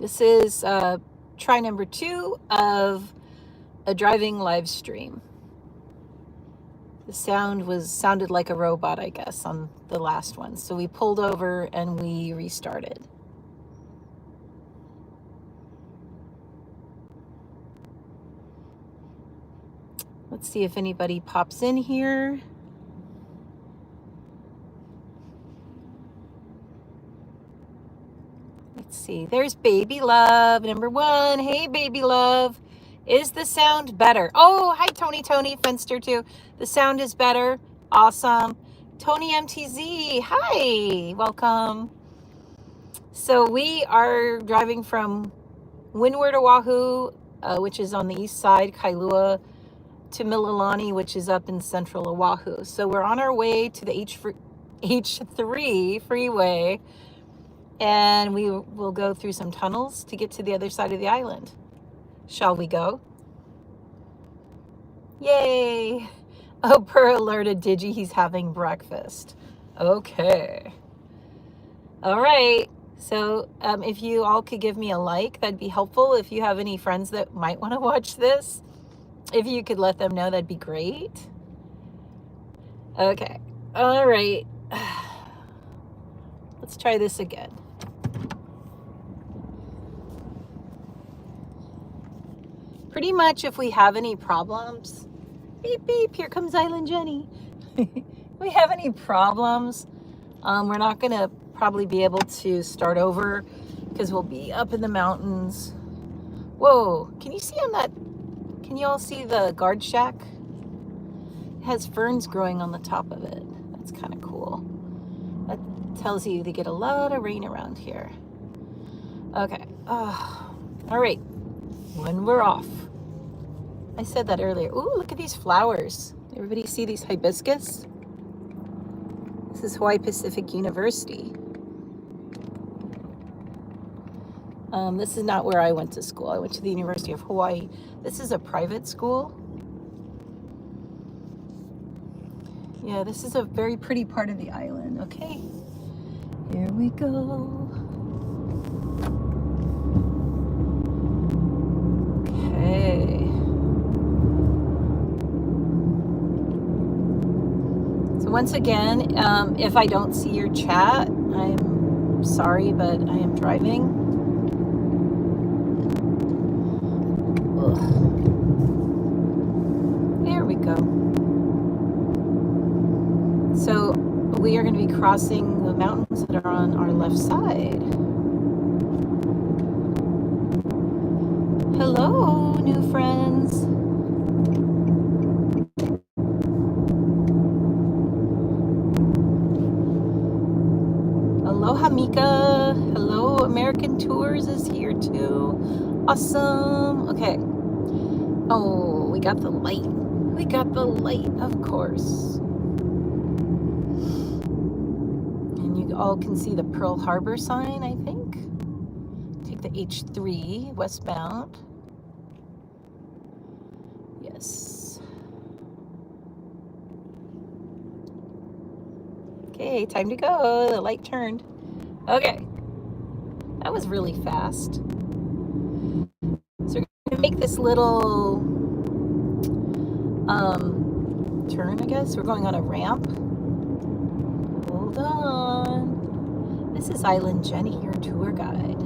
This is try number 2 of a driving live stream. The sound sounded like a robot, I guess, on the last one. So we pulled over and we restarted. Let's see if anybody pops in here. Let's see. There's Baby Love, number 1. Hey, Baby Love. Is the sound better? Oh, hi, Tony, Fenster 2. The sound is better. Awesome. Tony MTZ, hi. Welcome. So we are driving from Windward, Oahu, which is on the east side, Kailua, to Mililani, which is up in central Oahu. So we're on our way to the H3 Freeway, and we will go through some tunnels to get to the other side of the island. Shall we go? Yay! Oprah alerted Digi he's having breakfast. Okay. All right. So if you all could give me a like, that'd be helpful. If you have any friends that might want to watch this, if you could let them know, that'd be great. Okay. All right. Let's try this again. Pretty much if we have any problems, beep, beep, here comes Island Jenny. If we have any problems, we're not going to probably be able to start over because we'll be up in the mountains. Whoa, can you see on that? Can you all see the guard shack? It has ferns growing on the top of it. That's kind of cool. That tells you they get a lot of rain around here. Okay. All right. When we're off. I said that earlier. Ooh, look at these flowers. Everybody see these hibiscus? This is Hawaii Pacific University. This is not where I went to school. I went to the University of Hawaii. This is a private school. Yeah, this is a very pretty part of the island. Okay, here we go. Okay. So once again, if I don't see your chat, I'm sorry, but I am driving. There we go. So we are going to be crossing the mountains that are on our left side. Hello, new friends. Aloha, Mika. Hello, American Tours is here too. Awesome. Okay. Oh, we got the light. We got the light, of course. And you all can see the Pearl Harbor sign, I think. Take the H3 westbound. Yes. Okay, time to go. The light turned. Okay. That was really fast. So we're going to make this little turn, I guess. We're going on a ramp. Hold on. This is Island Jenny, your tour guide.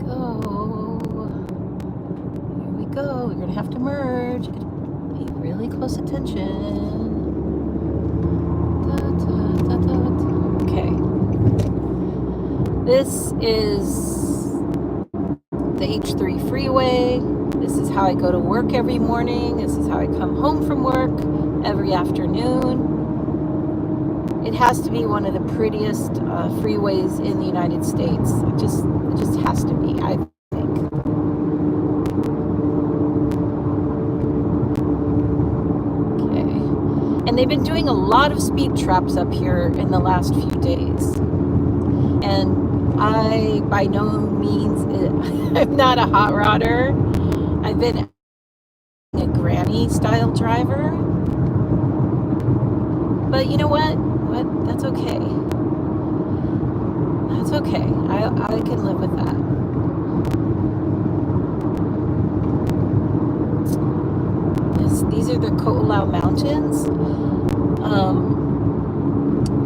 Go. We're going to have to merge. Pay really close attention. Okay. This is the H3 Freeway. This is how I go to work every morning. This is how I come home from work every afternoon. It has to be one of the prettiest freeways in the United States. It just has to be, I think. And they've been doing a lot of speed traps up here in the last few days. And I, by no means, I'm not a hot rodder. I've been granny style driver. But you know what? That's okay. That's okay. I can live with that. These are the Kailua Mountains.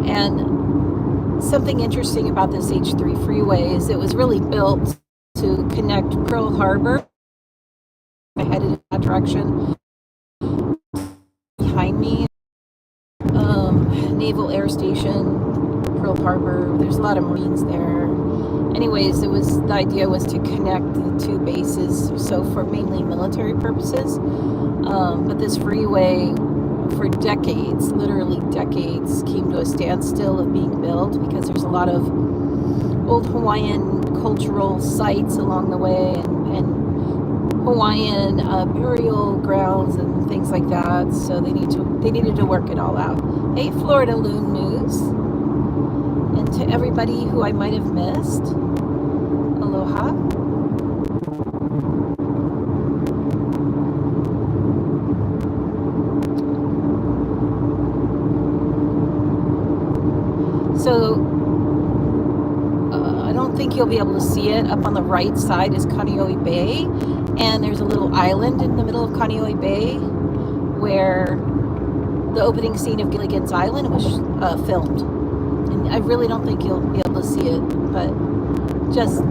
And something interesting about this H3 Freeway is it was really built to connect Pearl Harbor. I headed in that direction. Behind me, Naval Air Station, Pearl Harbor. There's a lot of Marines there. Anyways, the idea was to connect the two bases, so for mainly military purposes. But this freeway, for decades, literally decades, came to a standstill of being built because there's a lot of old Hawaiian cultural sites along the way and Hawaiian burial grounds and things like that. So they needed to work it all out. Hey, Florida Loon News, and to everybody who I might have missed, aloha. So I don't think you'll be able to see it. Up on the right side is Kaneohe Bay, and there's a little island in the middle of Kaneohe Bay where the opening scene of Gilligan's Island was filmed. And I really don't think you'll be able to see it, but just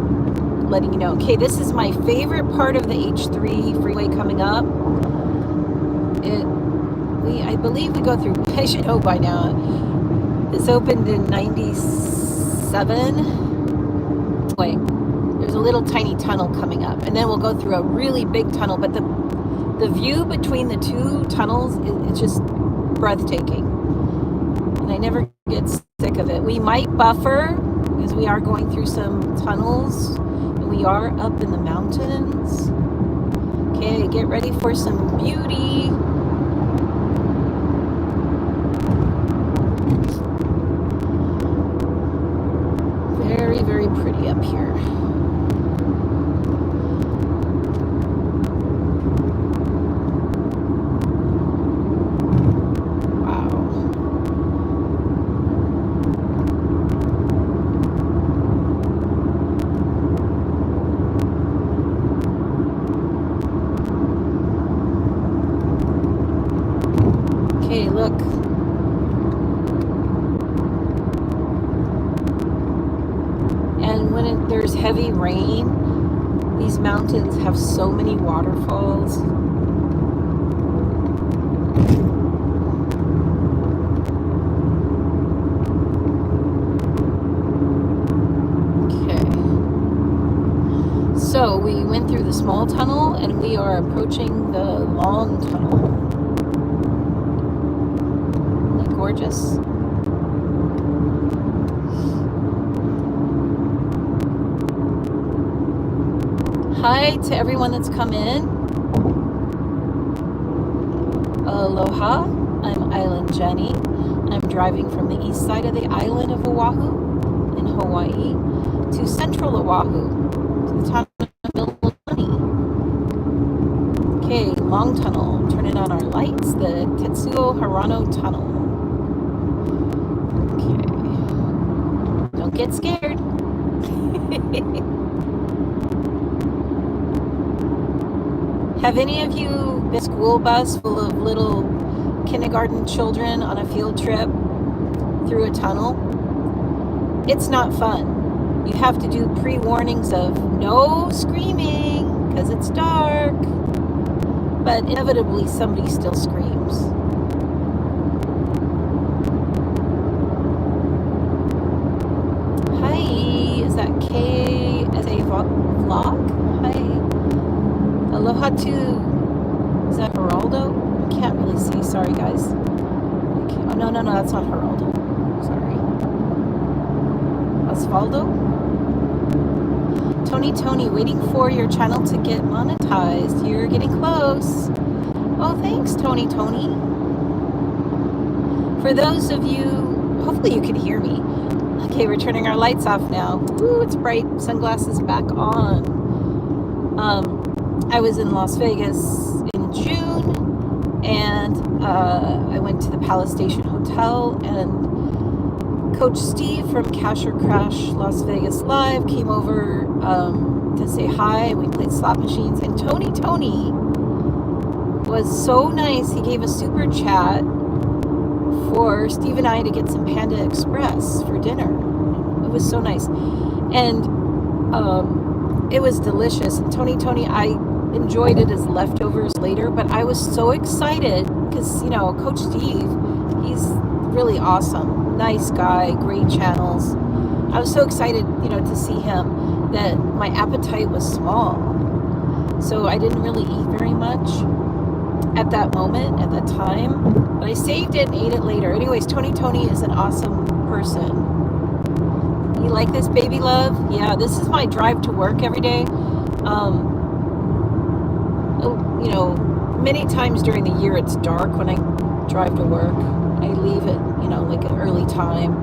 letting you know. Okay, this is my favorite part of the H3 Freeway coming up. I believe we go through, I should know by now, this opened in 97. Anyway, there's a little tiny tunnel coming up, and then we'll go through a really big tunnel, but the view between the two tunnels is just breathtaking, and I never get sick of it. We might buffer because we are going through some tunnels, and we are up in the mountains. Okay, get ready for some beauty. Very, very pretty up here. Okay, look. And when there's heavy rain, these mountains have so many waterfalls. Okay. So we went through the small tunnel and we are approaching the long tunnel. Gorgeous. Hi to everyone that's come in. Aloha. I'm Island Jenny. I'm driving from the east side of the island of Oahu in Hawaii to central Oahu, to the town of Mililani. Okay, long tunnel. Turning on our lights. The Tetsuo Harano Tunnel. Don't get scared. Have any of you been a school bus full of little kindergarten children on a field trip through a tunnel? It's not fun. You have to do pre-warnings of no screaming because it's dark. But inevitably somebody still screams. Vlog? Hi. Aloha to, is that Geraldo? I can't really see, sorry guys. Oh, no, that's not Geraldo. Sorry. Osvaldo? Tony, waiting for your channel to get monetized. You're getting close. Oh, thanks, Tony. For those of you, hopefully you can hear me. Okay, we're turning our lights off now. Ooh, it's bright. Sunglasses back on. I was in Las Vegas in June, and I went to the Palace Station Hotel, and Coach Steve from Cash or Crash Las Vegas Live came over to say hi. We played slot machines, and Tony was so nice. He gave a super chat for Steve and I to get some Panda Express for dinner. It was so nice, and it was delicious. And Tony, I enjoyed it as leftovers later, but I was so excited because, you know, Coach Steve, he's really awesome, nice guy, great channels. I was so excited, you know, to see him that my appetite was small, so I didn't really eat very much at that moment, at that time, but I saved it and ate it later. Anyways, Tony is an awesome person. You like this, baby love? Yeah, this is my drive to work every day. You know, many times during the year it's dark when I drive to work. I leave at, you know, like an early time.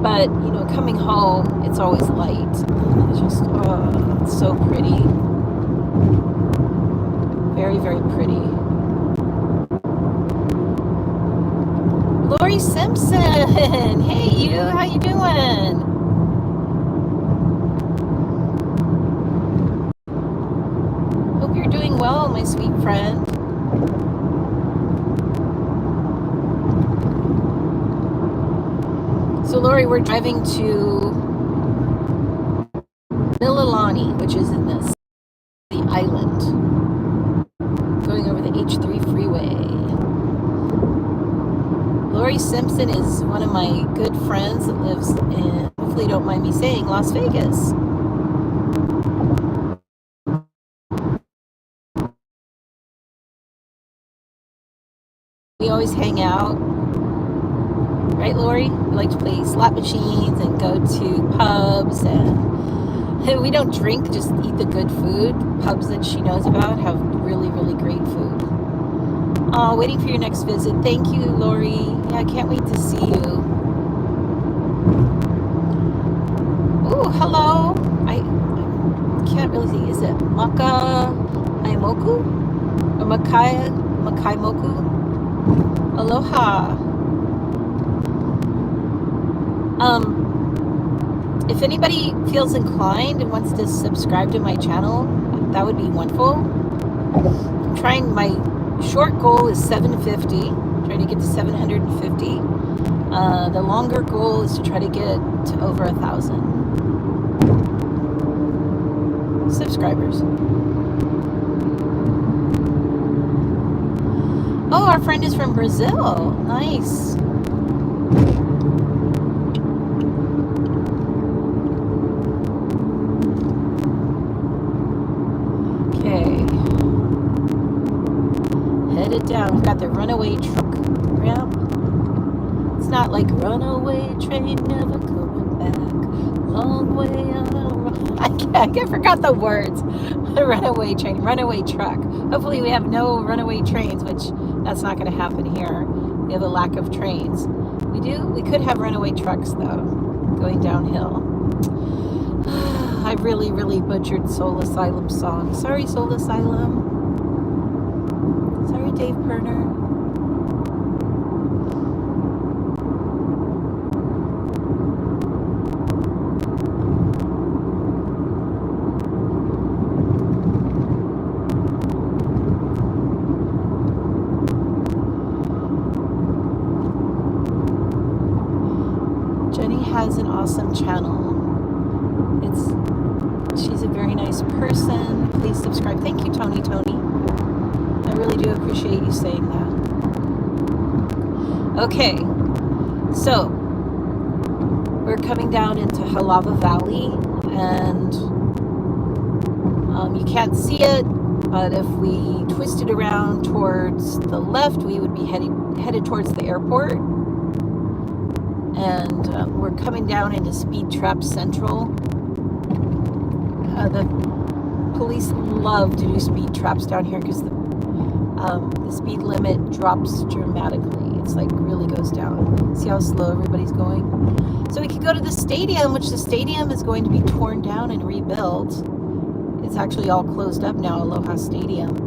But, you know, coming home, it's always light. It's just, it's so pretty. Very, very pretty. Lori Simpson! Hey, you! How you doing? Hope you're doing well, my sweet friend. So, Lori, we're driving to Mililani, which is in the island, going over the H3 Freeway. Lori Simpson is one of my good friends that lives in, hopefully you don't mind me saying, Las Vegas. We always hang out. Right, Lori? We like to play slot machines and go to pubs, and we don't drink, just eat the good food. Pubs that she knows about have really, really great food. Oh, waiting for your next visit. Thank you, Lori. Yeah, I can't wait to see you. Ooh, hello. I can't really see. Is it Maka Aimoku? Or Makai Moku? Aloha. If anybody feels inclined and wants to subscribe to my channel, that would be wonderful. I'm trying, my short goal is 750, trying to get to 750. The longer goal is to try to get to over 1,000 subscribers. Oh, our friend is from Brazil. Nice. Down. We've got the runaway truck ramp. It's not like runaway train never coming back. Long way on a run. I forgot the words. Runaway train, runaway truck. Hopefully we have no runaway trains, which that's not going to happen here. We have a lack of trains. We could have runaway trucks though, going downhill. I really, really butchered Soul Asylum's song. Sorry, Soul Asylum. Sorry, Dave Perner. Jenny has an awesome channel. She's a very nice person. Please subscribe. Thank you, Tony. I really do appreciate you saying that. Okay, so we're coming down into Halava Valley, and you can't see it, but if we twisted around towards the left, we would be headed towards the airport. And we're coming down into Speed Trap Central. The police love to do speed traps down here because the speed limit drops dramatically. It's like really goes down. See how slow everybody's going? So we could go to the stadium, which the stadium is going to be torn down and rebuilt. It's actually all closed up now, Aloha Stadium.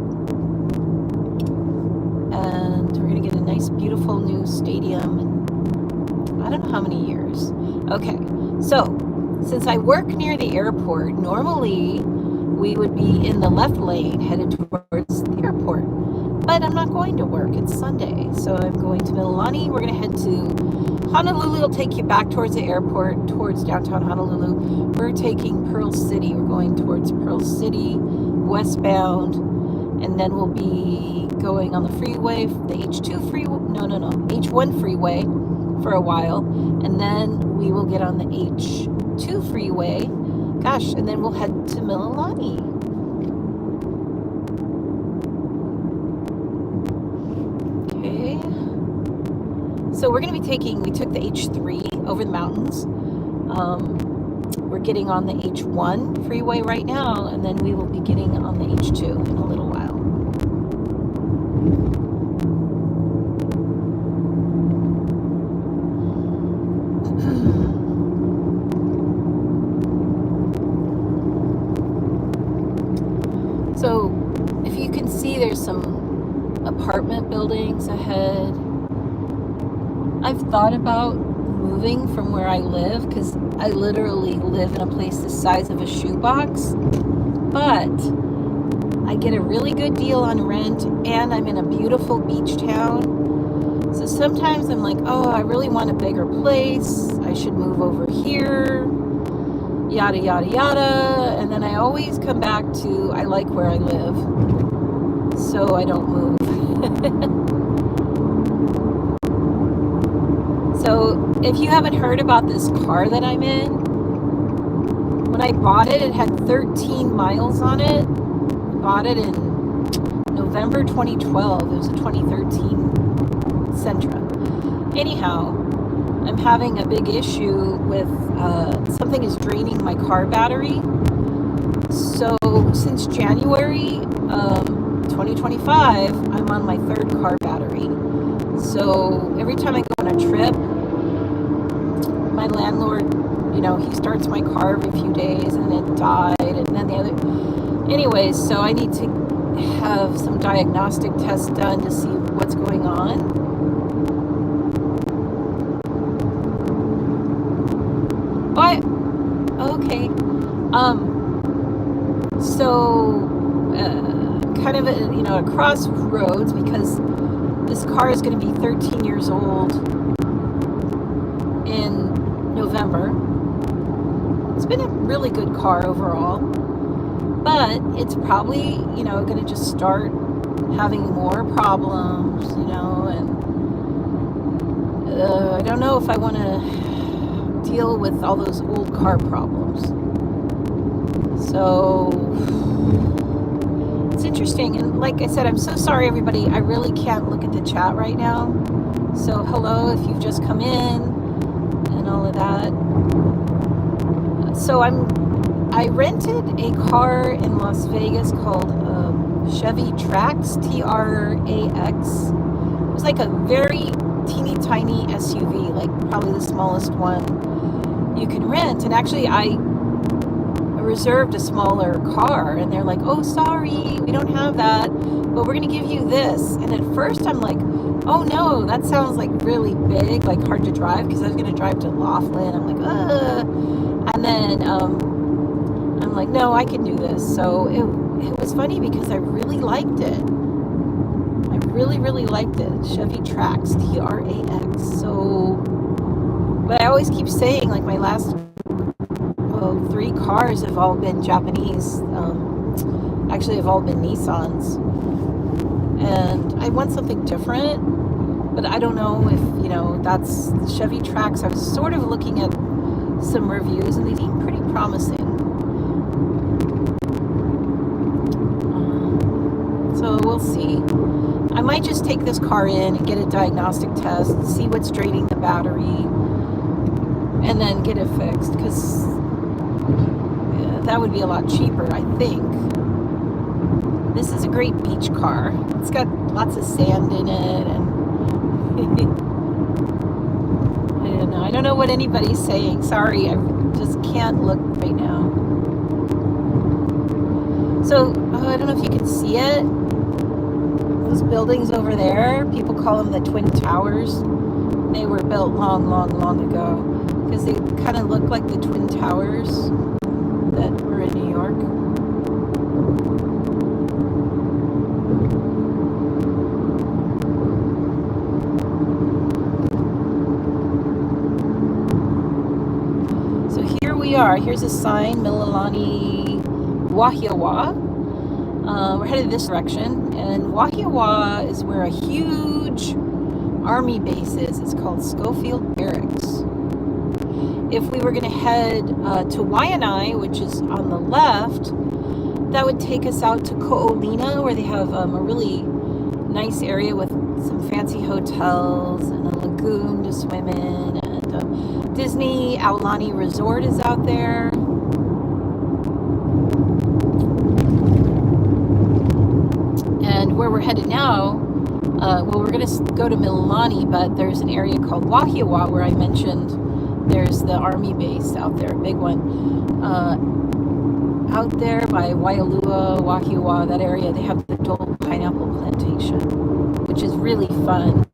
nice, beautiful new stadium. And I don't know how many years. Okay, so since I work near the airport, normally we would be in the left lane headed towards the airport. But I'm not going to work. It's Sunday. So I'm going to Mililani. We're going to head to Honolulu. It'll take you back towards the airport, towards downtown Honolulu. We're taking Pearl City. We're going towards Pearl City, westbound. And then we'll be going on the freeway, the H2 freeway. No, H1 freeway for a while. And then we will get on the H2 freeway. Gosh, and then we'll head to Mililani. So we're going to be we took the H3 over the mountains. We're getting on the H1 freeway right now, and then we will be getting on the H2 in a little while. So if you can see, there's some apartment buildings ahead. I've thought about moving from where I live because I literally live in a place the size of a shoebox, but I get a really good deal on rent and I'm in a beautiful beach town. So sometimes I'm like, oh, I really want a bigger place. I should move over here, yada, yada, yada. And then I always come back to, I like where I live, so I don't move. So if you haven't heard about this car that I'm in, when I bought it, it had 13 miles on it. I bought it in November 2012. It was a 2013 Sentra. Anyhow, I'm having a big issue with something is draining my car battery. So since January 2025, I'm on my third car battery. So every time I go on a trip, my landlord, he starts my car every few days and it died, and then the other. Anyways, so I need to have some diagnostic tests done to see what's going on. What? Okay. So kind of a crossroads because this car is going to be 13 years old in November. It's been a really good car overall, but it's probably, going to just start having more problems, and I don't know if I want to deal with all those old car problems. So it's interesting, and like I said, I'm so sorry everybody, I really can't look at the chat right now. So hello if you've just come in and all of that. So I rented a car in Las Vegas called Chevy Trax, Trax. It was like a very teeny tiny SUV, like probably the smallest one you can rent. And actually I reserved a smaller car, and they're like, oh, sorry, we don't have that, but we're gonna give you this. And at first I'm like, oh no, that sounds like really big, like hard to drive, because I was gonna drive to Laughlin. I'm like, and then I'm like, no, I can do this. So it was funny because I really liked it. I really liked it. Chevy Trax, Trax. So, but I always keep saying, like, my last 3 cars have all been Japanese. Actually, have all been Nissans. And I want something different, but I don't know if, that's Chevy Trax. I was sort of looking at some reviews and they seem pretty promising. So we'll see. I might just take this car in and get a diagnostic test, see what's draining the battery, and then get it fixed, because that would be a lot cheaper, I think. This is a great beach car. It's got lots of sand in it, and I don't know what anybody's saying. Sorry, I just can't look right now. So, I don't know if you can see it, Those buildings over there, people call them the Twin Towers. They were built long, long, long ago because they kind of look like the Twin Towers that were in New York. So here we are. Here's a sign, Mililani, Wahiawa. We're headed this direction, and Wahiawa is where a huge army base is. It's called Schofield Barracks. If we were going to head to Waianae, which is on the left, that would take us out to Ko'olina, where they have a really nice area with some fancy hotels and a lagoon to swim in, and Disney Aulani Resort is out there. And where we're headed now, we're going to go to Mililani, but there's an area called Wahiawa where I mentioned there's the army base out there, a big one. Out there by Waialua, Wahiawa, that area, they have the Dole Pineapple Plantation, which is really fun.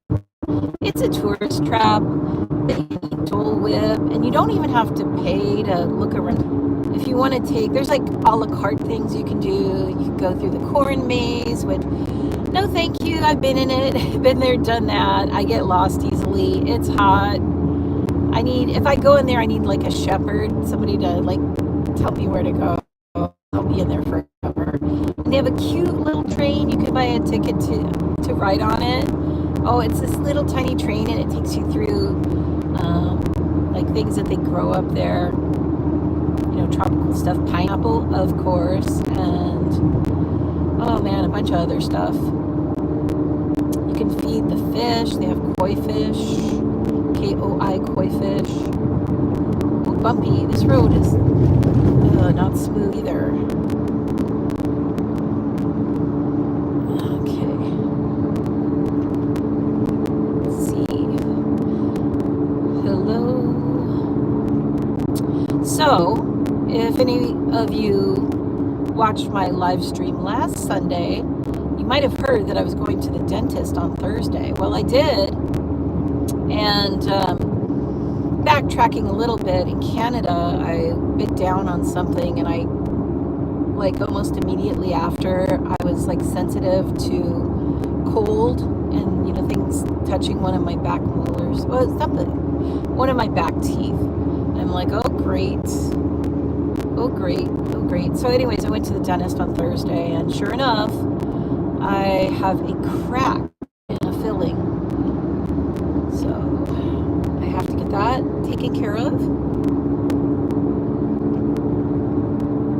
It's a tourist trap. They eat Dole Whip, and you don't even have to pay to look around. If you want to take, there's like a la carte things you can do. You can go through the corn maze, which, no thank you, I've been in it, been there, done that. I get lost easily. It's hot. If I go in there, I need like a shepherd, somebody to like tell me where to go. I'll be in there forever. And they have a cute little train. You can buy a ticket to ride on it. Oh, it's this little tiny train, and it takes you through like things that they grow up there. You know, tropical stuff, pineapple, of course, and oh man, a bunch of other stuff. You can feed the fish. They have koi fish, K-O-I, koi fish. Ooh, bumpy. This road is not smooth either. Okay. Let's see. Hello. So, if any of you watched my live stream last Sunday, you might have heard that I was going to the dentist on Thursday. Well, I did. And backtracking a little bit, in Canada, I bit down on something, and I, like, almost immediately after, I was like sensitive to cold and, you know, things touching one of my back molars. Well, it's something, one of my back teeth. And I'm like, oh great, oh great, oh great. So anyways, I went to the dentist on Thursday, and sure enough, I have a crack in a filling. So I have to get that taken care of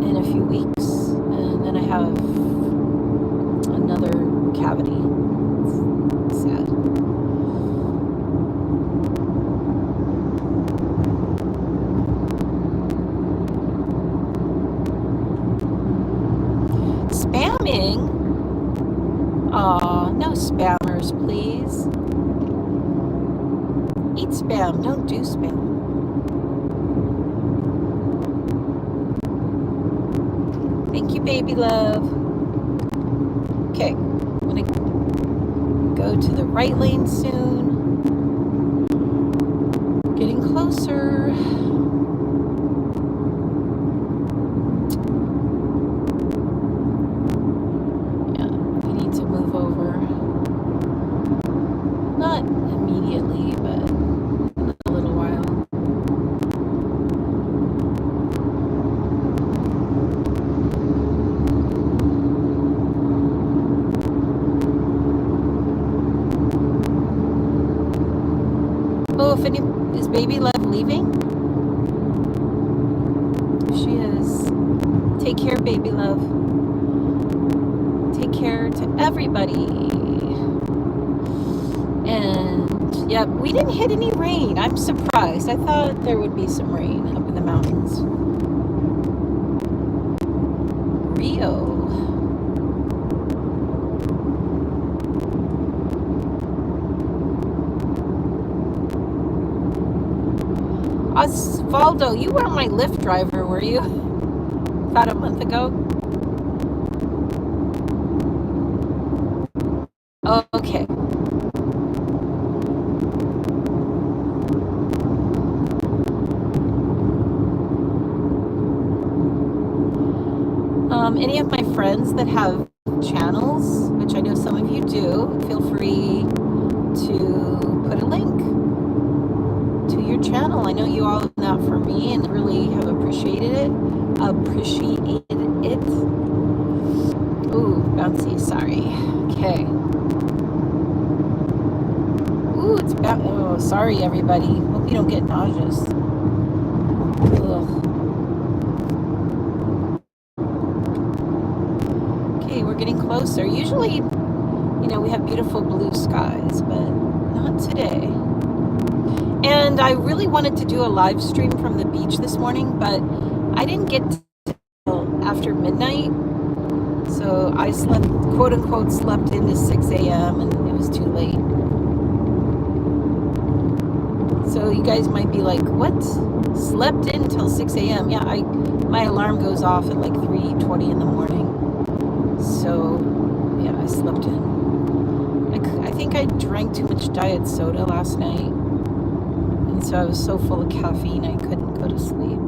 in a few weeks, and then I have another cavity. It's sad. Spamming? Aw, no spammers, please. Eat spam, don't do spam. Thank you, baby love. Okay, I'm gonna go to the right lane soon. Getting closer. Yeah, we need to move over. Not immediately, but in a little while. Oh, is Baby Love leaving? She is. Take care, Baby Love. Take care to everybody. And yep, we didn't hit any rain. I'm surprised. I thought there would be some rain up in the mountains. Rio. Osvaldo, you weren't my Lyft driver, were you? About a month ago? Okay. Any of my friends that have channels, which I know some of you do, feel free to put a link to your channel. I know you all have done that for me and really have appreciated it. Ooh, bouncy, sorry. Okay. Ooh, it's bouncy. Oh, sorry, everybody. Hope you don't get nauseous. Ugh. Okay, we're getting closer. Usually, you know, we have beautiful blue skies, but not today. And I really wanted to do a live stream from the beach this morning, but I didn't get till after midnight. So I slept, quote unquote, slept into 6 a.m. and it was too late. So you guys might be like, what? Slept in till 6 a.m. Yeah, my alarm goes off at like 3:20 in the morning. So yeah, I slept in. I think I drank too much diet soda last night. And so I was so full of caffeine I couldn't go to sleep.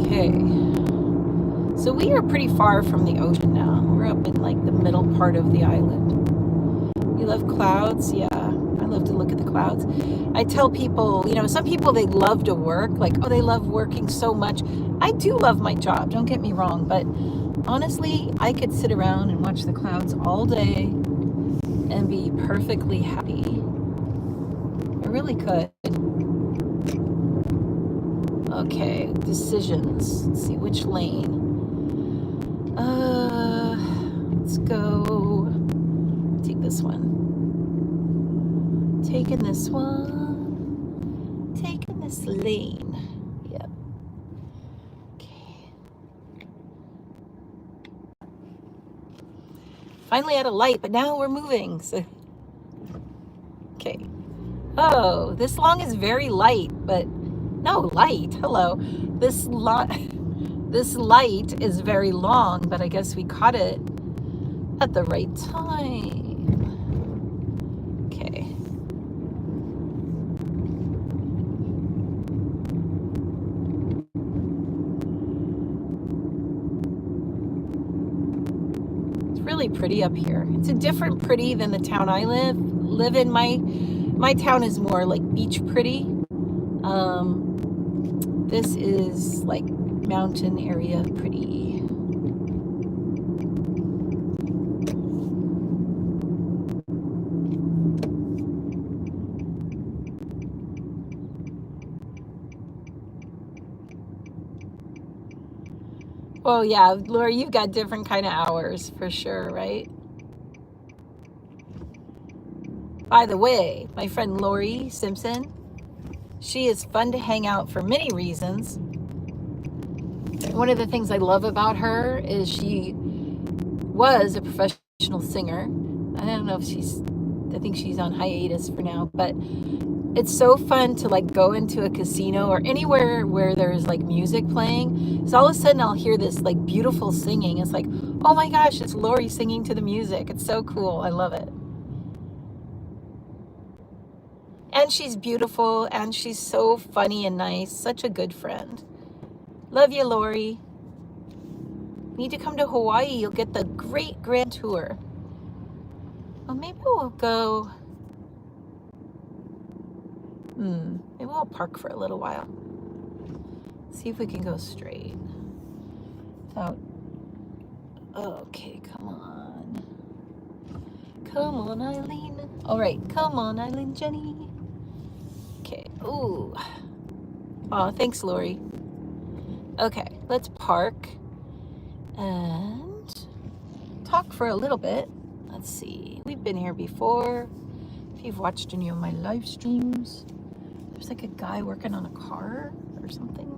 Okay. So we are pretty far from the ocean now. We're up in like the middle part of the island. You love clouds? Yeah, I love to look at the clouds. I tell people, you know, some people, they love to work. Like, oh, they love working so much. I do love my job, don't get me wrong. But honestly, I could sit around and watch the clouds all day and be perfectly happy. I really could. Okay, decisions. Let's see, which lane? Let's go. Take this one. Taking this one. Taking this lane. Yep. Okay. Finally at a light, but now we're moving. So. Okay. Oh, this long is very light, but no, light. Hello. This light is very long, but I guess we caught it at the right time. Okay. It's really pretty up here. It's a different pretty than the town I live in. My town is more like beach pretty. This is like mountain area pretty. Oh yeah, Laura, you've got different kind of hours for sure, right? By the way, my friend Lori Simpson, she is fun to hang out for many reasons. One of the things I love about her is she was a professional singer. I don't know if I think she's on hiatus for now, but it's so fun to like go into a casino or anywhere where there's like music playing. So all of a sudden I'll hear this like beautiful singing. It's like, oh my gosh, it's Lori singing to the music. It's so cool. I love it. And she's beautiful and she's so funny and nice. Such a good friend. Love you, Lori. Need to come to Hawaii. You'll get the great grand tour. Well, maybe we'll go. Maybe we'll park for a little while. See if we can go straight. Without. Okay, come on. Come on, Eileen. All right, come on, Eileen, Jenny. Okay. Ooh. Oh, thanks, Lori. Okay, let's park and talk for a little bit. Let's see. We've been here before. If you've watched any of my live streams, there's like a guy working on a car or something.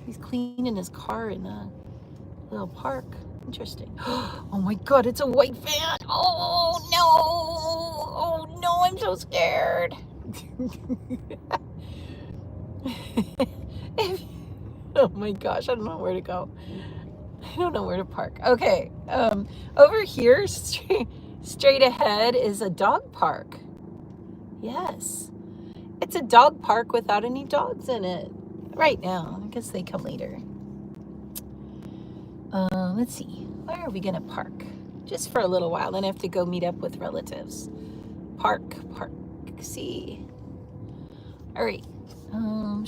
He's cleaning his car in a little park. Interesting. Oh my God, it's a white van. Oh no. Oh no, I'm so scared. Oh my gosh, I don't know where to go. I don't know where to park. Okay, over here, Straight ahead is a dog park. Yes. It's a dog park without any dogs in it right now. I guess they come later. Let's see. Where are we going to park? Just for a little while. Then I have to go meet up with relatives. Park. See. All right.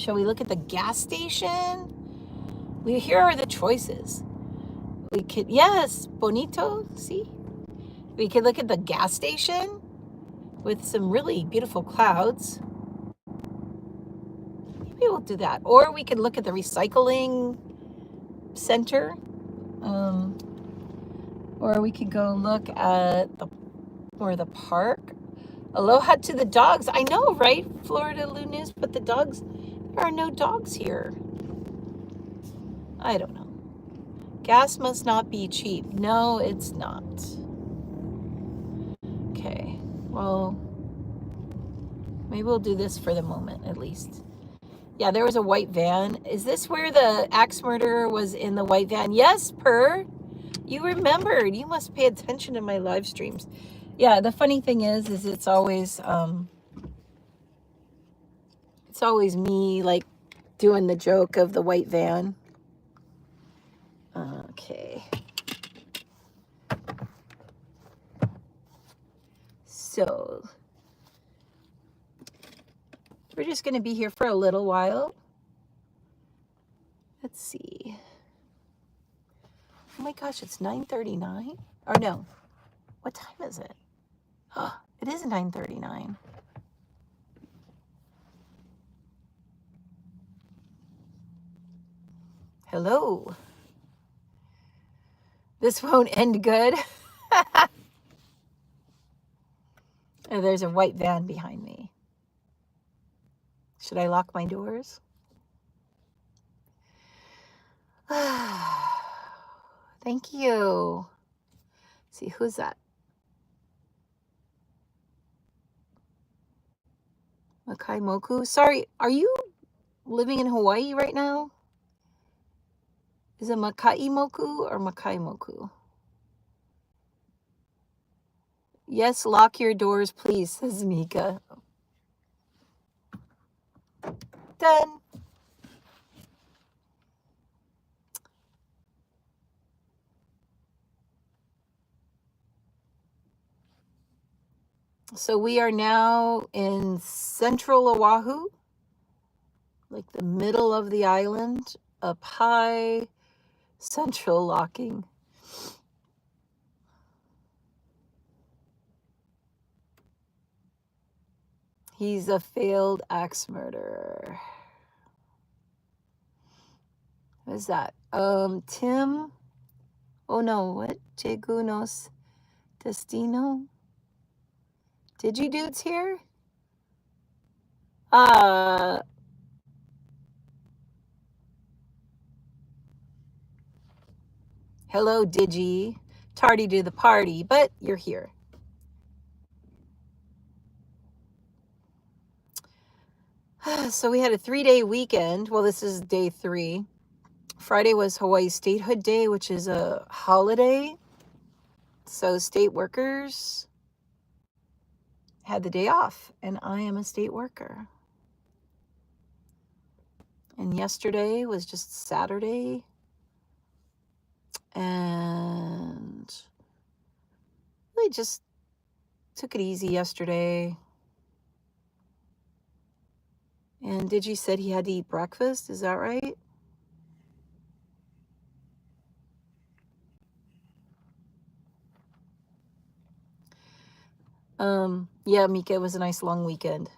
Shall we look at the gas station? Here are the choices. We could, yes, bonito, see? We could look at the gas station with some really beautiful clouds. Maybe we'll do that. Or we could look at the recycling center. Or we could go look at the park. Aloha to the dogs. I know, right? Florida Lunas, but the dogs, there are no dogs here. I don't know. Gas must not be cheap. No, it's not. Okay, well, maybe we'll do this for the moment, at least. Yeah, there was a white van. Is this where the axe murderer was in the white van? Yes, Per. You remembered. You must pay attention to my live streams. Yeah, the funny thing is it's always me like doing the joke of the white van. Okay. So we're just going to be here for a little while. Let's see. Oh my gosh, it's 9:39. Or no. What time is it? Oh, it is 9:39. Hello. This won't end good. Oh, there's a white van behind me. Should I lock my doors? Thank you. Let's see, who's that? Makai Moku. Sorry, are you living in Hawaii right now? Is it Makai Moku or Makai Moku? Yes, lock your doors, please, says Mika. Done. So we are now in central Oahu, like the middle of the island, up high, central locking. He's a failed axe murderer. What is that? Tim. Oh no, what? Chegunos Destino? Digi Dude's here? Hello, Digi. Tardy to the party, but you're here. So we had a 3-day weekend. Well, this is day 3. Friday was Hawaii Statehood Day, which is a holiday. So state workers had the day off, and I am a state worker. And yesterday was just Saturday. And really just took it easy yesterday. And Digi said he had to eat breakfast. Is that right? Yeah, Mika, it was a nice long weekend.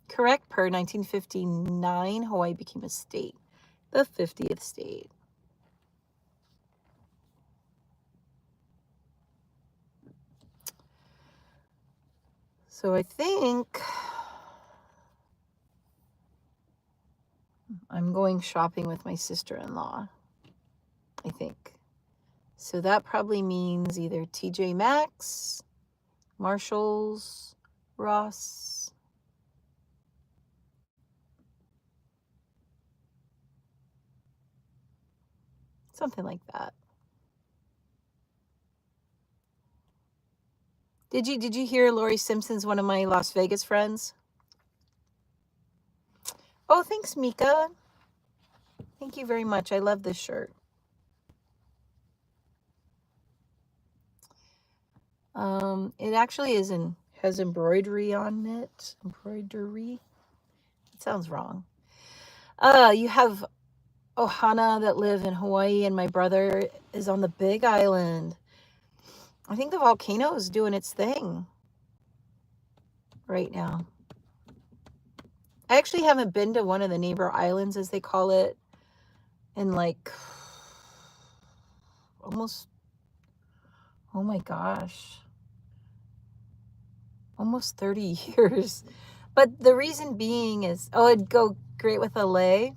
Correct, per 1959, Hawaii became a state, the 50th state. So I think I'm going shopping with my sister-in-law, I think. So that probably means either TJ Maxx, Marshalls, Ross. Something like that. Did you hear Lori Simpson's one of my Las Vegas friends? Oh, thanks, Mika. Thank you very much. I love this shirt. It actually has embroidery on it. Embroidery. It sounds wrong. You have Ohana that live in Hawaii, and my brother is on the Big Island. I think the volcano is doing its thing right now. I actually haven't been to one of the neighbor islands, as they call it, in like almost, oh my gosh, almost 30 years. But the reason being is, oh, it'd go great with LA.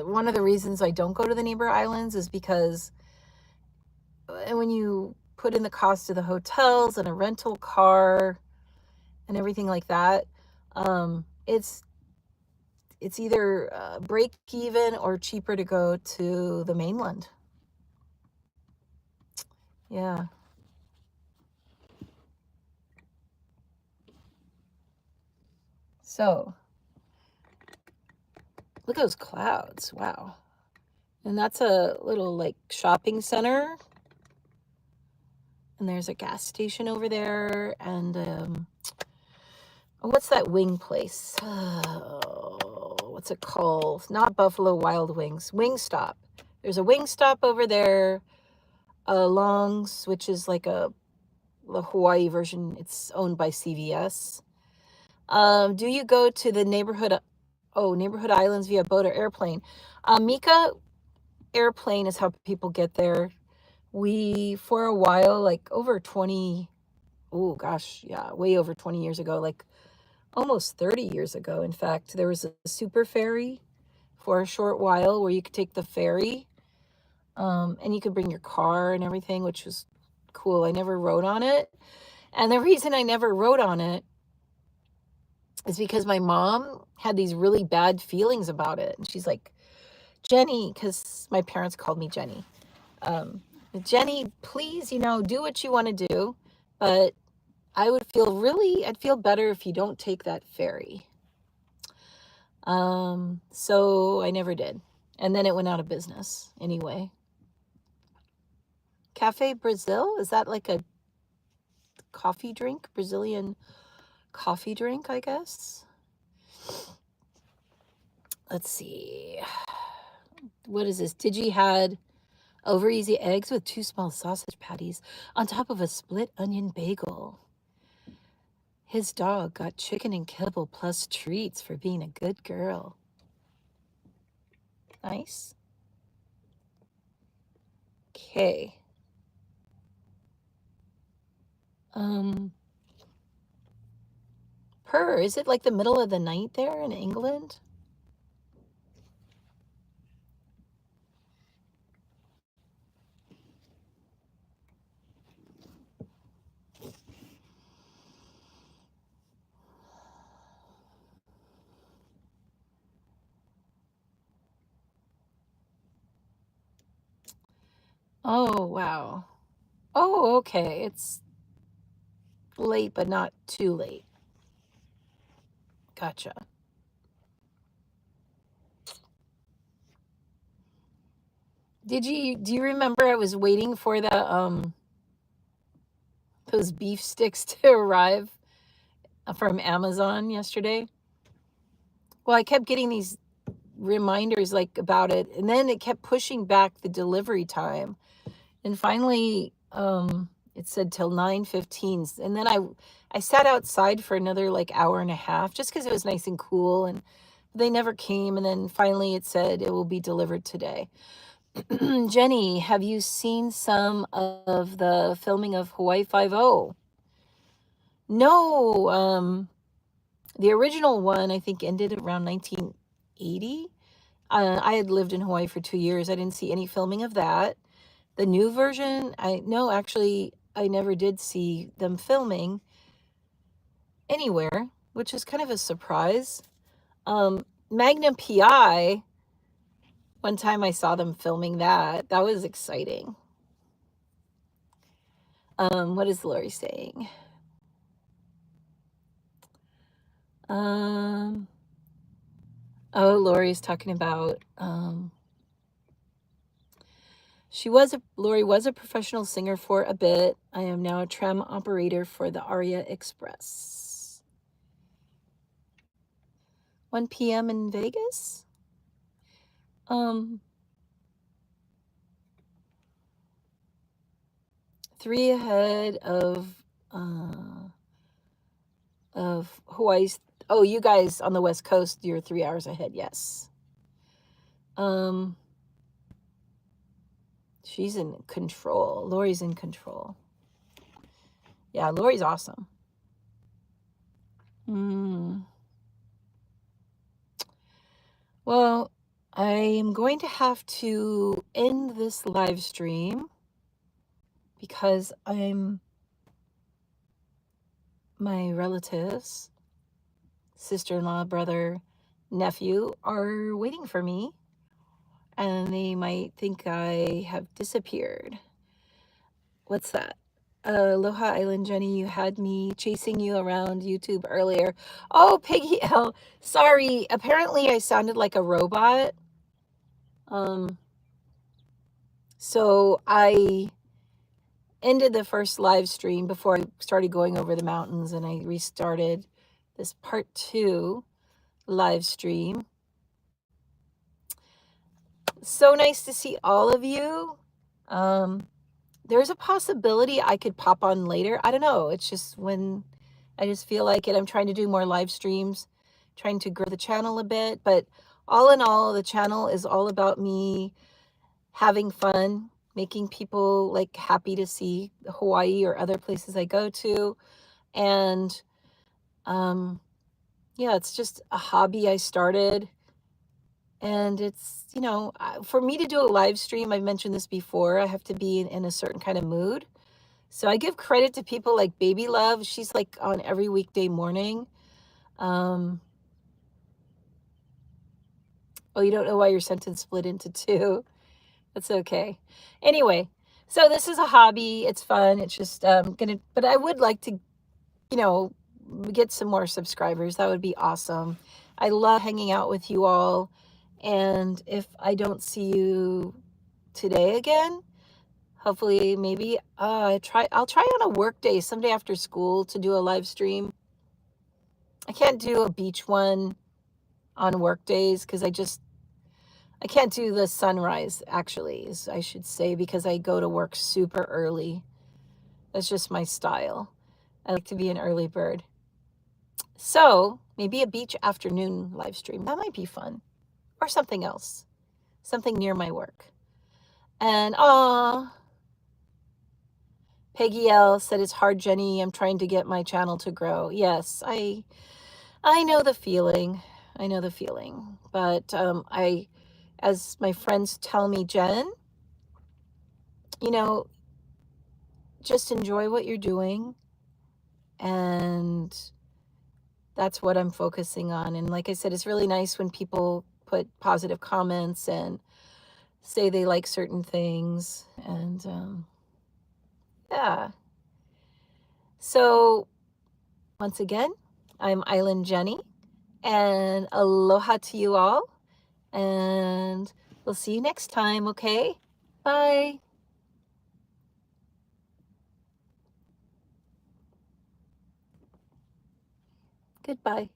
One of the reasons I don't go to the neighbor islands is because when you put in the cost of the hotels and a rental car and everything like that, it's either break even or cheaper to go to the mainland. Yeah. So look at those clouds. Wow. And that's a little like shopping center. And there's a gas station over there. And what's that wing place? What's it called? Not Buffalo Wild Wings. Wingstop. There's a Wingstop over there. Longs, which is like the Hawaii version. It's owned by CVS. Do you go to the neighborhood islands via boat or airplane? Mika, airplane is how people get there. We, for a while, like over 20, oh gosh, yeah, way over 20 years ago, like almost 30 years ago, in fact, there was a super ferry for a short while where you could take the ferry, and you could bring your car and everything, which was cool. I never rode on it. And the reason I never rode on it is because my mom had these really bad feelings about it. And she's like, Jenny, because my parents called me Jenny. Jenny, please, do what you want to do. But I'd feel better if you don't take that ferry. So I never did. And then it went out of business anyway. Cafe Brazil, is that like a coffee drink? Brazilian coffee drink, I guess. Let's see. What is this? Digi had over easy eggs with 2 small sausage patties on top of a split onion bagel. His dog got chicken and kibble plus treats for being a good girl. Nice. Okay. Is it like the middle of the night there in England? Oh, wow. Oh, okay. It's late, but not too late. Gotcha. Do you remember I was waiting for those beef sticks to arrive from Amazon yesterday? Well, I kept getting these reminders like about it, and then it kept pushing back the delivery time. And finally, it said till 9:15. And then I sat outside for another like hour and a half just because it was nice and cool, and they never came. And then finally it said it will be delivered today. Jenny, have you seen some of the filming of Hawaii Five-0? No, the original one I think ended around 1980. I had lived in Hawaii for 2 years. I didn't see any filming of that. The new version, actually, I never did see them filming anywhere, which is kind of a surprise. Magnum PI, One time I saw them filming that. That was exciting. What is Lori saying? Oh, Lori's talking about Lori was a professional singer for a bit. I am now a tram operator for the Aria Express. 1 p.m. in Vegas? 3 ahead of Hawaii's. Oh, you guys on the West Coast, you're 3 hours ahead, yes. She's in control. Lori's in control. Yeah, Lori's awesome. Well, I am going to have to end this live stream because my relatives, sister-in-law, brother, nephew, are waiting for me, and they might think I have disappeared. What's that? Aloha Island Jenny, you had me chasing you around YouTube earlier. Oh, Peggy L. Sorry, apparently I sounded like a robot. So I ended the first live stream before I started going over the mountains, and I restarted this part 2 live stream. So nice to see all of you. There's a possibility I could pop on later. I don't know. It's just when I just feel like it. I'm trying to do more live streams, trying to grow the channel a bit. But all in all, the channel is all about me having fun, making people like happy to see Hawaii or other places I go to. And yeah, it's just a hobby I started. And it's, you know, for me to do a live stream, I've mentioned this before, I have to be in a certain kind of mood. So I give credit to people like Baby Love. She's like on every weekday morning. Oh, you don't know why your sentence split into 2. That's okay. Anyway, so this is a hobby. It's fun. It's just but I would like to, you know, get some more subscribers. That would be awesome. I love hanging out with you all. And if I don't see you today again, hopefully maybe I'll try on a work day someday after school to do a live stream. I can't do a beach one on work days because I can't do the sunrise, actually, I should say, because I go to work super early. That's just my style. I like to be an early bird. So maybe a beach afternoon live stream. That might be fun. Or something else. Something near my work. And Peggy L said, it's hard, Jenny. I'm trying to get my channel to grow. Yes, I know the feeling. I know the feeling. But as my friends tell me, Jen, you know, just enjoy what you're doing. And that's what I'm focusing on. And like I said, it's really nice when people put positive comments and say they like certain things. And yeah. So once again, I'm Island Jenny, and aloha to you all. And we'll see you next time, okay? Bye. Goodbye.